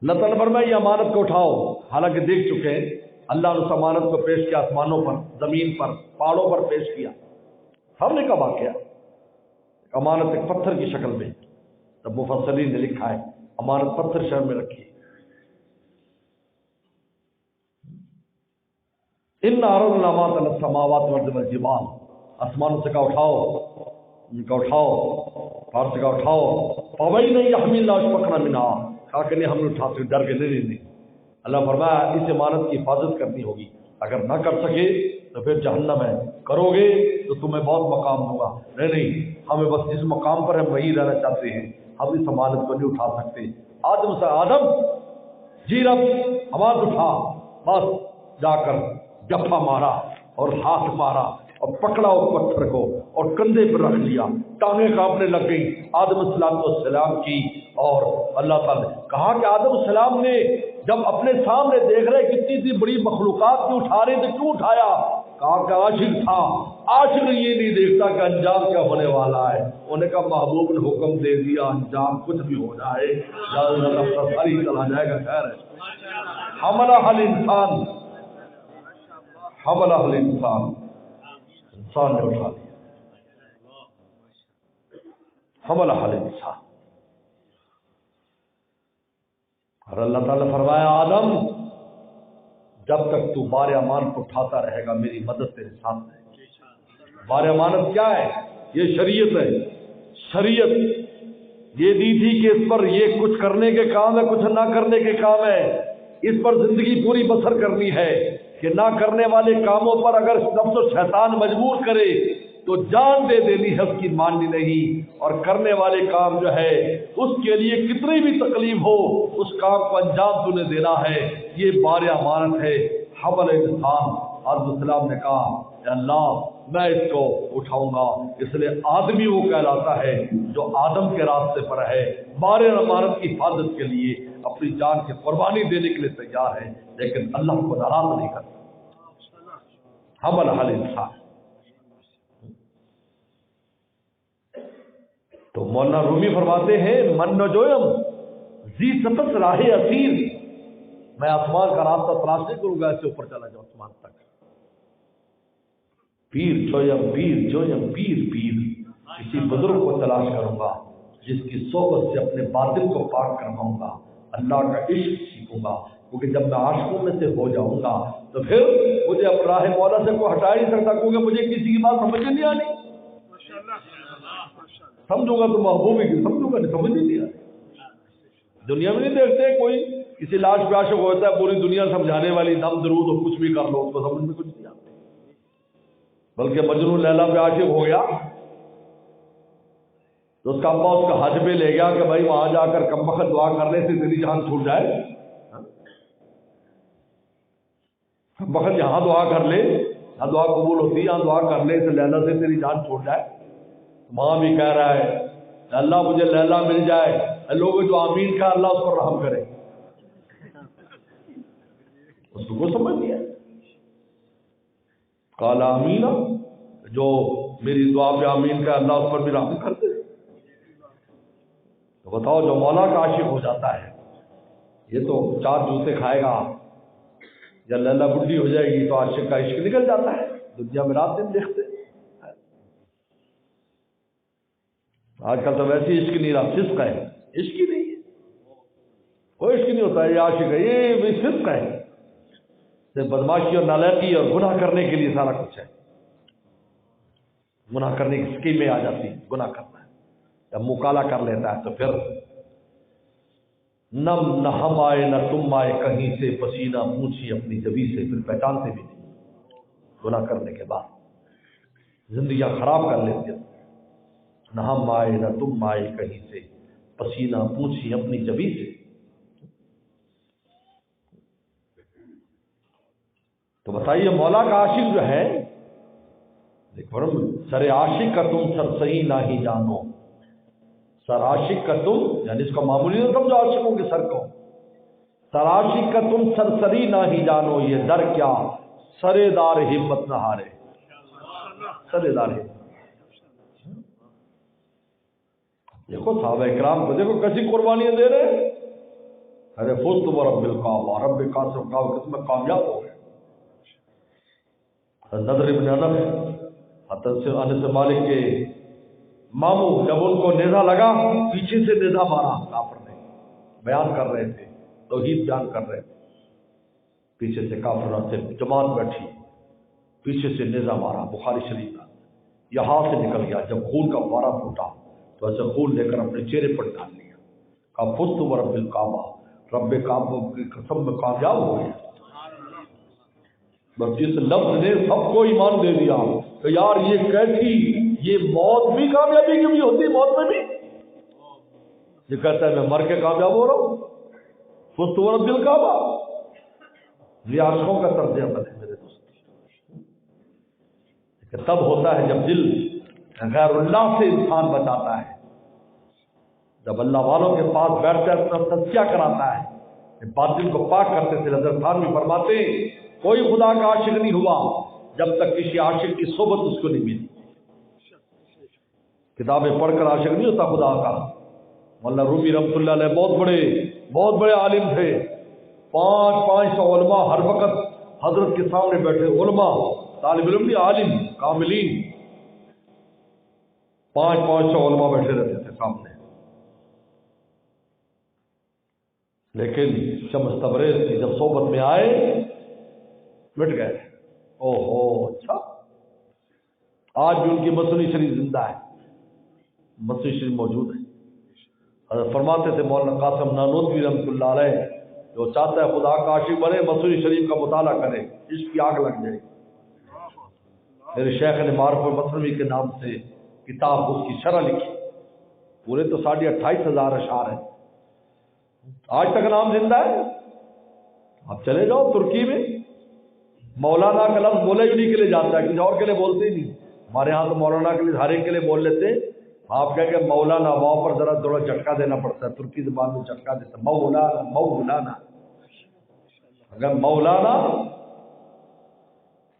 اللہ تعالیٰ فرمایا یہ امانت کو اٹھاؤ، حالانکہ دیکھ چکے ہیں اللہ نے اس امانت کو پیش کیا، آسمانوں پر، زمین پر، پہاڑوں پر پیش کیا، سامنے کا واقعہ، امانت ایک پتھر کی شکل میں، تب مفسرین نے لکھا ہے امانت پتھر شہر میں رکھی۔ ان عرضنا الامانۃ علی السماوات والارض والجبال، آسمانوں سے کہا اٹھاؤ، ان کا اٹھاؤ، پہاڑ سے کہا اٹھاؤ، فابین ان یحملنها واشفقن منها، کہا کہ نہیں ہم نے اٹھا سکتے، ڈر کے نہیں۔ اللہ فرمایا اس امانت کی حفاظت کرنی ہوگی، اگر نہ کر سکے تو پھر جہنم ہے، کرو گے تو تمہیں بہت مقام دوں گا۔ نہیں ہمیں بس جس مقام پر ہم وہی رہنا چاہتے ہیں، ہم اس امانت کو نہیں اٹھا سکتے۔ آدم جی رب امانت اٹھا، بس جا کر جفا مارا اور ہاتھ مارا اور پکڑا اس پتھر کو اور کندھے پر رکھ لیا، ٹانگیں کانپنے لگ گئی آدم السلام کی۔ اور اللہ تعالیٰ نے کہا کہ آدم السلام نے جب اپنے سامنے دیکھ رہے کتنی سی بڑی مخلوقات کی اٹھا رہے تھے، کیوں اٹھایا؟ کہا کہ عاشق تھا، عاشق یہ نہیں دیکھتا کہ انجام کیا ہونے والا ہے۔ انہوں نے کہا محبوب نے حکم دے دیا، انجام کچھ بھی ہو جائے، ساری چلا جائے گا، خیر ہے۔ حملہ الانسان، حملہ الانسان، انسان نے اٹھا لیا، حملہ الانسان۔ اور اللہ تعالیٰ فرمایا آدم جب تک تو بار امانت اٹھاتا رہے گا میری مدد تیرے ساتھ ہے۔ بار امانت کیا ہے؟ یہ شریعت ہے۔ شریعت یہ دی تھی کہ اس پر یہ کچھ کرنے کے کام ہے، کچھ نہ کرنے کے کام ہے، اس پر زندگی پوری بسر کرنی ہے کہ نہ کرنے والے کاموں پر اگر نفس و شیطان مجبور کرے تو جان دے دینی ہے، اس کی ماننی نہیں، اور کرنے والے کام جو ہے اس کے لیے کتنی بھی تکلیف ہو اس کام کو انجام تو نے دینا ہے، یہ بار امانت ہے۔ حمل انسان، آدم السلام نے کہا کہ اللہ میں اس کو اٹھاؤں گا، اس لیے آدمی وہ کہلاتا ہے جو آدم کے راستے پر ہے، بار امانت کی حفاظت کے لیے اپنی جان کی قربانی دینے کے لیے تیار ہے، لیکن اللہ کو ناراض نہیں کرتا۔ حمل الانسان۔ تو مولانا رومی فرماتے ہیں من نجویم زی ستت راہ اسیر، میں آسمان کا راستہ تلاش نہیں کروں گا ایسے اوپر چلا جاؤ آسمان تک، پیر جویم پیر جویم پیر پیر، کسی بزرگ کو تلاش کروں گا جس کی صحبت سے اپنے باطن کو پاک کرواؤں گا، اللہ کا عشق سیکھوں گا، کیونکہ جب میں عاشقوں میں سے ہو جاؤں گا تو پھر مجھے اپنے راہ مولا سے کوئی ہٹا نہیں سکتا، کیونکہ مجھے کسی کی بات سمجھ نہیں آنی، سمجھوں گا تو محبوب ہی کی سمجھوں گا، نہیں سمجھ نہیں آتی۔ دنیا میں نہیں دیکھتے کوئی کسی لاش پہ عاشق ہوتا ہے، پوری دنیا سمجھانے والی نام درود اور کچھ بھی کر لو اس کو سمجھ میں کچھ نہیں آتا، بلکہ مجنون لیلا پہ عاشق ہو گیا تو اس کا ابا اس کا حج پہ لے گیا کہ بھائی وہاں جا کر کم وقت دعا کرنے سے تیری جان چھوٹ جائے۔ وقت یہاں دعا کر لے، یہاں دعا قبول ہوتی ہے، یہاں دعا کر لے تو لیلا سے تیری جان چھوٹ جائے. وہاں بھی کہہ رہا ہے اللہ مجھے لیلا مل جائے، لوگ جو آمین کا اللہ اس پر رحم کرے. اس کو سمجھ لیا قال آمین، جو میری دعا پہ آمین کا اللہ اس پر بھی رحم کر دے. تو بتاؤ جو مولا کا عاشق ہو جاتا ہے یہ تو 4 جوتے کھائے گا. جب لیلا بڈھی ہو جائے گی تو عاشق کا عشق نکل جاتا ہے. دنیا میں رات دن دیکھتے آج کل تو ویسے عشق نہیں رہا، فسق ہے. عشق ہی نہیں ہے، کوئی عشق نہیں ہوتا ہے. یہ عاشق ہے، یہ بھی فسق ہے. صرف بدماشی اور نالائقی اور گناہ کرنے کے لیے سارا کچھ ہے. گناہ کرنے کی اسکیمیں آ جاتی ہیں. گناہ کرنا ہے جب مکالا کر لیتا ہے تو پھر نہ ہم آئے نہ تم آئے کہیں سے، پسینہ پوچھی اپنی جبی سے، پھر پہچانتے بھی نہیں. گناہ کرنے کے بعد زندگیاں خراب کر لیتے ہیں. نہ ہم آئے نہ تم آئے کہیں سے، پسینہ پوچھی اپنی جبی سے. تو بتائیے مولا کا عاشق جو ہے، سر عاشق کا تم سر صحیح نہ ہی جانو. سر عاشق کا تم یعنی اس کا معمولی نہ سمجھو عاشقوں کے سر کو. سر عاشق کا تم سرسری نہ ہی جانو، یہ در کیا سرے دار ہمت نہ ہارے. سرے دار ہمت دیکھو صحابہ اکرام کو دیکھو کیسی قربانیاں دے رہے ہیں. ارے فزت ورب الکعبہ، رب کعبہ کعبہ میں کامیاب ہو گئے. نضر ابن انس مالک کے ماموں جب ان کو نیزہ لگا پیچھے سے نیزہ مارا. کافر نے بیان کر رہے تھے، توحید بیان کر رہے تھے. پیچھے سے کافروں سے جماعت بیٹھی، پیچھے سے نیزہ مارا. بخاری شریف کا یہاں سے نکل گیا. جب خون کا فوارہ پھوٹا تو ایسے خون لے کر اپنے چہرے پر ڈال لیا. کہا فزت ورب الکعبہ، رب کعبہ کی قسم میں کامیاب ہو گئے. بس جس لفظ نے سب کو ایمان دے دیا کہ یار یہ کیسی، یہ موت بھی کامیابی کی بھی ہوتی ہے. موت میں بھی یہ کہتا ہے میں مر کے کامیاب ہو رہا ہوں. فزت ورب الکعبہ یہ عاشقوں کا طرز عمل ہے میرے دوست. تب ہوتا ہے جب دل غیر اللہ سے انسان بچاتا ہے، جب اللہ والوں کے پاس بیٹھ کر اپنا تزکیہ کراتا ہے، باطل کو پاک کرتے تھے. حضرت تھانوی فرماتے ہیں کوئی خدا کا عاشق نہیں ہوا جب تک کسی عاشق کی صحبت اس کو نہیں ملی. کتابیں پڑھ کر عاشق نہیں ہوتا خدا کا. مولانا رومی رحمۃ اللہ علیہ بہت بڑے عالم تھے. 500 علماء ہر وقت حضرت کے سامنے بیٹھے. علماء، طالب علم بھی، عالم کاملین، 500 علماء بیٹھے رہتے تھے سامنے. لیکن شمس تبریز کی جب صحبت میں آئے مٹ گئے. اچھا آج بھی ان کی مصنوی شریف زندہ ہے، مصنوی شریف موجود ہے. حضرت فرماتے تھے مولانا قاسم نانوتوی رحمۃ اللہ علیہ جو چاہتا ہے خدا کا عاشق بنے مصنوی شریف کا مطالعہ کرے، عشق کی آگ لگ جائے. میرے شیخ نے معرف المصنوی کے نام سے کتاب اس کی شرح لکھی. پورے تو 28,500 اشعار ہیں. آج تک نام زندہ ہے. اب چلے جاؤ ترکی میں، مولانا کا لفظ بولے ہی نہیں کے لیے جاتا ہے، کسی اور کے لیے بولتے ہی نہیں. ہمارے ہاں تو مولانا کے لیے ہر ایک کے لیے بول لیتے ہیں. آپ کہہ کہ مولانا واؤ پر ذرا تھوڑا جھٹکا دینا پڑتا ہے. ترکی زبان میں جھٹکا دیتا ہے. مولانا اگر مولانا.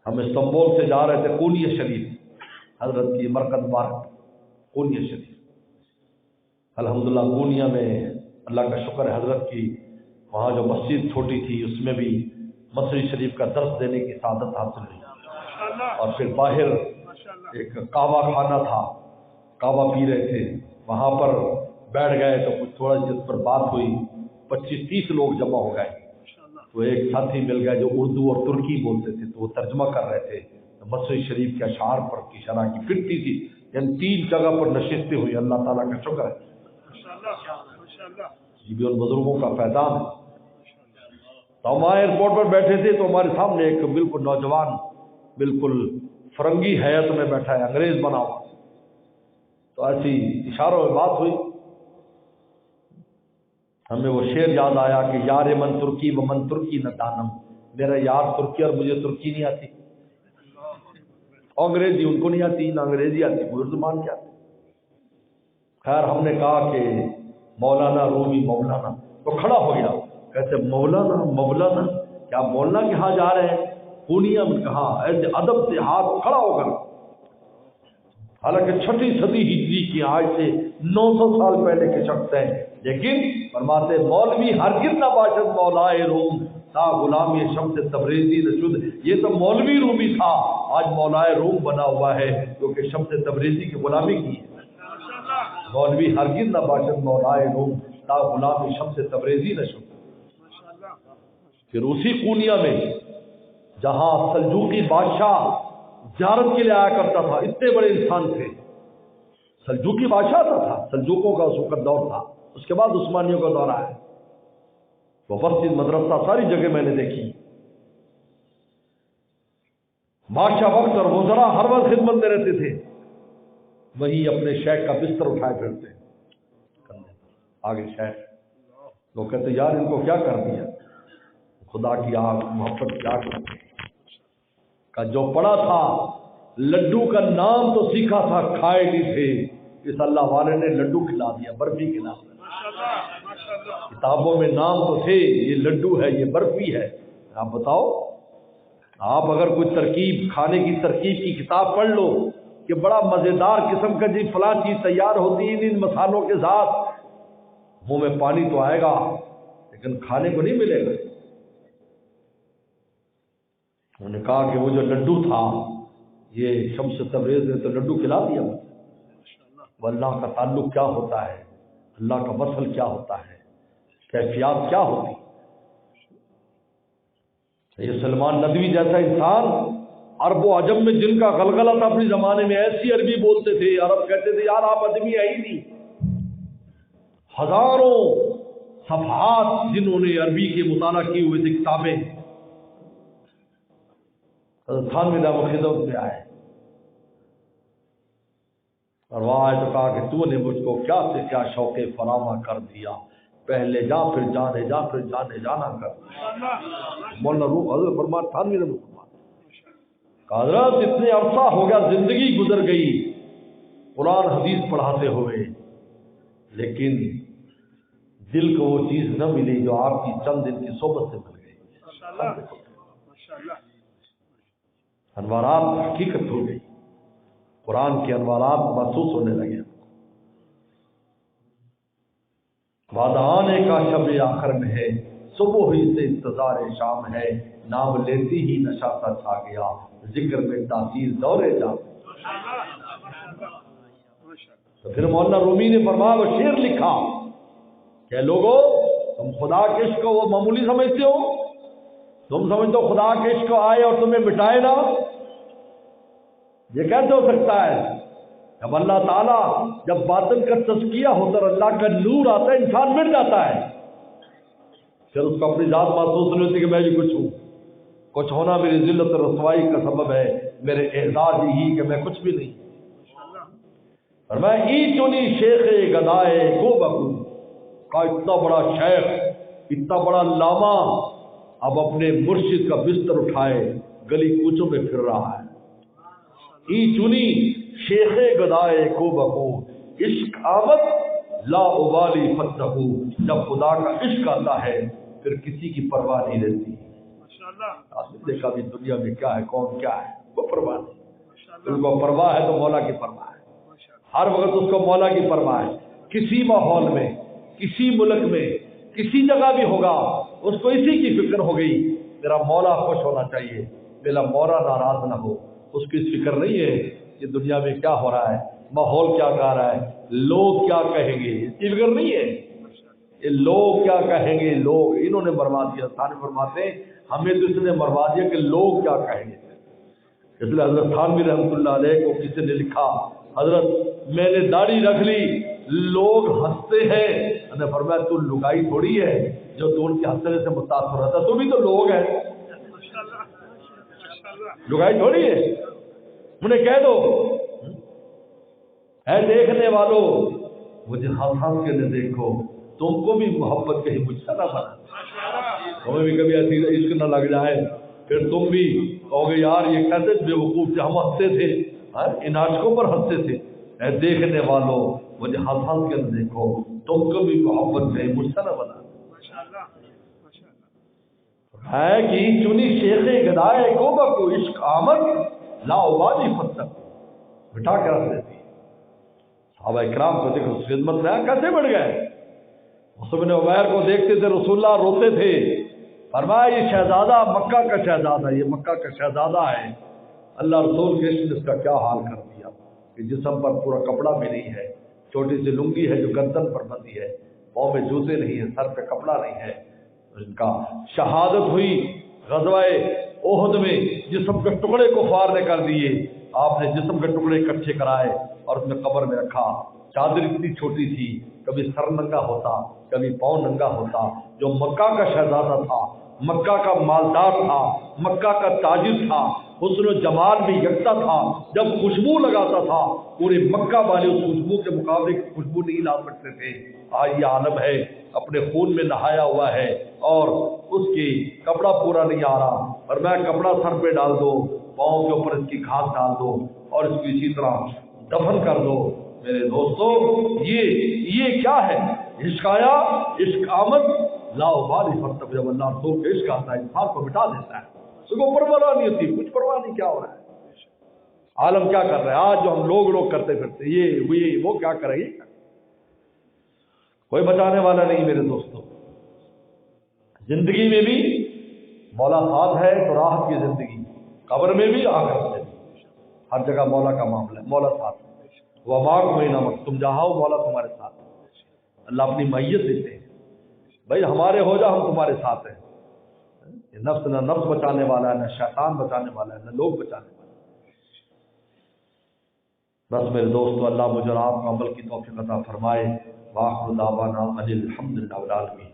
ہم استنبول سے جا رہے تھے کونیہ شریف، حضرت کی مرکز مبارک کونیہ شریف. الحمدللہ کونیہ میں اللہ کا شکر ہے حضرت کی وہاں جو مسجد چھوٹی تھی اس میں بھی مصری شریف کا درس دینے کی سعادت حاصل ہوئی. اور پھر باہر ایک قہوہ خانہ تھا، قہوہ پی رہے تھے، وہاں پر بیٹھ گئے تو کچھ تھوڑا جس پر بات ہوئی. 25-30 لوگ جمع ہو گئے. تو ایک ساتھی مل گئے جو اردو اور ترکی بولتے تھے تو وہ ترجمہ کر رہے تھے. مصری شریف کے اشعار پر کی شرح کی پھرتی تھی. یعنی 3 جگہ پر نشستیں ہوئی. اللہ تعالیٰ کا شکر ہے. یہ بھی ان بزرگوں کا فیضان ہے. تو ہم ایئرپورٹ پر بیٹھے تھے تو ہمارے سامنے ایک بالکل نوجوان، بالکل فرنگی حیت میں بیٹھا ہے، انگریز بنا ہوا. تو ایسی اشاروں میں بات ہوئی. ہمیں وہ شعر یاد آیا کہ یار من ترکی و من ترکی نہ دانم میرا یار ترکی اور مجھے ترکی نہیں آتی، انگریزی ان کو نہیں آتی، نہ انگریزی آتی، کوئی زبان کیا آتی۔ خیر ہم نے کہا کہ مولانا رومی مولانا، تو کھڑا ہو گیا، کہتے مولانا مولانا کیا مولانا کے ہاں جا رہے ہیں؟ پونیا میں کہا، ایسے ادب سے ہاتھ کھڑا ہو کر، حالانکہ چھٹی صدی ہجری کی آج سے 900 سال پہلے کے شخص ہیں، لیکن فرماتے مولوی ہرگز نہ باشد مولائے روم تا غلام یہ شمس تبریزی نشد، یہ تو مولوی رومی تھا، آج مولائے روم بنا ہوا ہے کیونکہ شمس تبریزی کی غلامی کی ہے۔ مولوی ہرگز نہ باشد مولائے روم تا غلام شمس تبریزی نشد۔ پھر اسی قونیا میں جہاں سلجوقی بادشاہ زیارت کے لیے آیا کرتا تھا، اتنے بڑے انسان تھے، سلجوقی بادشاہ تھا، سلجوقوں کا اس وقت دور تھا، اس کے بعد عثمانیوں کا دور آیا، وہ مسجد مدرسہ ساری جگہ میں نے دیکھی، بادشاہ وقت اور وزراء ہر وقت خدمت میں رہتے تھے، وہی اپنے شیخ کا بستر اٹھائے پھرتے آگے شیخ، لوگ کہتے یار ان کو کیا کر دیا، خدا کی آگ محبت کیا کرتے کا جو پڑھا تھا، لڈو کا نام تو سیکھا تھا، کھائے نہیں تھے، اس اللہ والے نے لڈو کھلا دیا، برفی کھلا دیا، کتابوں میں نام تو تھے، یہ لڈو ہے، یہ برفی ہے، آپ بتاؤ، آپ اگر کوئی ترکیب کھانے کی ترکیب کی کتاب پڑھ لو کہ بڑا مزیدار قسم کا جی فلاں چیز تیار ہوتی ہے ان مسالوں کے ساتھ، منہ میں پانی تو آئے گا لیکن کھانے کو نہیں ملے گا۔ انہوں نے کہا کہ وہ جو لڈو تھا، یہ شمس تبریز نے تو لڈو کھلا دیا، وہ اللہ کا تعلق کیا ہوتا ہے، اللہ کا وصل کیا ہوتا ہے، کیفیات کیا ہوتی۔ یہ سلمان ندوی جیسا انسان عرب و عجم میں جن کا غلغلہ تھا اپنے زمانے میں، ایسی عربی بولتے تھے، عرب کہتے تھے یار آپ آدمی ہے ہی نہیں، ہزاروں صفحات جنہوں نے عربی کے مطالعہ کیے ہوئے تھے کتابیں، تھانوی نام خدمت میں آئے اور وہاں آئے تو کہا کہ تو نے مجھ کو کیا سے کیا شوق فراواں کر دیا، پہلے جا پھر جانے جا پھر جانے جانا کر دیا۔ مولانا روح حضرت فرمایا تھانوی نے فرمایا حضرت اتنے عرصہ ہو گیا، زندگی گزر گئی قرآن حدیث پڑھاتے ہوئے، لیکن دل کو وہ چیز نہ ملی جو آپ کی چند دن کی صحبت سے مل گئی، انوارات حقیقت ہو گئی، قرآن کے انوارات محسوس ہونے لگے۔ وعدہ آنے کا شب آخر میں ہے، صبح ہی سے انتظار شام ہے، نام لیتی ہی نشہ سا چھا گیا، ذکر میں تاثیر دورے جا۔ تو پھر مولانا رومی نے فرمایا، وہ شعر لکھا کہ لوگوں تم خدا کے عشق کو وہ معمولی سمجھتے ہو، تم سمجھتے ہو خدا کے عشق کو آئے اور تمہیں مٹائے نہ، یہ کیسے ہو سکتا ہے؟ جب اللہ تعالیٰ جب باطن کا تزکیہ ہوتا ہے، اللہ کا نور آتا ہے، انسان مٹ جاتا ہے، پھر اس کو اپنی ذات محسوس نہیں ہوتی کہ میں بھی کچھ ہوں، کچھ ہونا میری ذلت اور رسوائی کا سبب ہے، میرے اعزاز یہی کہ میں کچھ بھی نہیں۔ اور میں ای چنی شیخ گدائے گو بکو کا اتنا بڑا شیخ، اتنا بڑا لاما اب اپنے مرشد کا بستر اٹھائے گلی کوچوں میں پھر رہا ہے۔ ای چنی شیخ گدائے کو بکو، عشق آمد لا ابالی فتحو، جب خدا کا عشق آتا ہے پھر کسی کی پرواہ نہیں رہتی۔ دیکھا بھی دنیا میں کیا ہے، کون کیا ہے، وہ پرواہ نہیں، ان کو پرواہ ہے تو مولا کی پرواہ ہے، ہر وقت اس کو مولا کی پرواہ ہے۔ کسی ماحول میں، کسی ملک میں، کسی جگہ بھی ہوگا، اس کو اسی کی فکر ہو گئی، میرا مولا خوش ہونا چاہیے، میرا مولا ناراض نہ ہو۔ اس کی فکر نہیں ہے کہ دنیا میں کیا ہو رہا ہے، ماحول کیا کہہ رہا ہے، لوگ کیا کہیں گے، اس کی فکر نہیں ہے، یہ لوگ کیا کہیں گے، لوگ انہوں نے مروا دیا۔ تھانوی فرماتے ہیں ہمیں تو اس نے مروا دیا کہ لوگ کیا کہیں گے۔ اس لیے حضرت تھانوی رحمۃ اللہ علیہ کو کسی نے لکھا، حضرت میں نے داڑھی رکھ لی، لوگ ہنستے ہیں، انہوں نے فرمایا تو لگائی تھوڑی ہے جو تو ان کے ہنسنے سے متاثر رہتا، تو بھی تو لوگ ہے، لگائی تھوڑی ہے۔ انہیں کہہ دو اے دیکھنے والوں مجھے ہنس ہنس کے نہ دیکھو، تم کو بھی محبت کہیں مجھ سے نہ بنا۔ ہمیں بھی کبھی ایسی عشق نہ لگ جائے، پھر تم بھی کہو گے یار یہ کیسے بے وقوف تھے، ہم ہنستے تھے، ان عاشقوں پر ہنستے تھے۔ اے دیکھنے والوں مجھے ہنس ہنس کے دیکھو، تم کو بھی محبت میں مجھ سے نہ بنا ہے کہ چنی شیخ گدائے کو بکو عشق آمد لا ابالی فتح بٹھا کے رکھ دیتی۔ صحابہ اکرام کو دیکھو خدمت میں کیسے بڑھ گئے۔ مصعب بن عمیر کو دیکھتے تھے رسول اللہ روتے تھے، فرمایا یہ شہزادہ مکہ کا شہزادہ، یہ مکہ کا شہزادہ ہے۔ اللہ رسول کے عشق نے اس کا کیا حال کر دیا کہ جسم پر پورا کپڑا بھی نہیں ہے، چھوٹی سی لنگی ہے جو گردن پر بندھی ہے، پاؤں میں جوتے نہیں ہیں، سر پہ کپڑا نہیں ہے۔ ان کا شہادت ہوئی غزوہ احد میں، جسم کے ٹکڑے کفار نے کر دیے، آپ نے جسم کے ٹکڑے اکٹھے کرائے اور اس میں قبر میں رکھا۔ چادر اتنی چھوٹی تھی، کبھی سر ننگا ہوتا، کبھی پاؤں ننگا ہوتا۔ جو مکہ کا شہزادہ تھا، مکہ کا مالدار تھا، مکہ کا تاجر تھا، حسن و جمال بھی یکساں تھا، جب خوشبو لگاتا تھا پورے مکہ والے اس خوشبو کے مقابلے کی خوشبو نہیں لا سکتے تھے۔ آج یہ عالم ہے اپنے خون میں نہایا ہوا ہے اور اس کی کپڑا پورا نہیں آ رہا، اور میں کپڑا سر پہ ڈال دو، پاؤں کے اوپر اس کی گھاس ڈال دو اور اس کو اسی طرح دفن کر دو۔ میرے دوستو یہ کیا ہے؟ عشق آیا، عشق آمد لا ابالی فتح، جب اللہ رسول کے عشق آتا ہے انسان کو مٹا دیتا ہے، اس کو پرواہ نہیں ہوتی، کچھ پرواہ نہیں کیا ہو رہا ہے، عالم کیا کر رہا ہے۔ آج جو ہم لوگ کرتے پھرتے یہ وہ کیا کرے گی، کوئی بچانے والا نہیں میرے دوستو۔ زندگی میں بھی مولا ساتھ ہے تو راحت کی زندگی، قبر میں بھی آخرت میں بھی، ہر جگہ مولا کا معاملہ ہے، مولا ساتھ ہے۔ وَمَعَكُمْ أَيْنَمَا تم جہاں ہو مولا تمہارے ساتھ ہے۔ اللہ اپنی معیت دیتے ہیں، بھائی ہمارے ہو جا ہم تمہارے ساتھ ہیں۔ نفس نہ نفس بچانے والا ہے، نہ شیطان بچانے والا ہے، نہ لوگ بچانے والا ہے۔ بس میرے دوستو اللہ مجھے اور آپ کو عمل کی توفیق عطا فرمائے۔ وآخر دعوانا ان الحمد للہ رب العالمین۔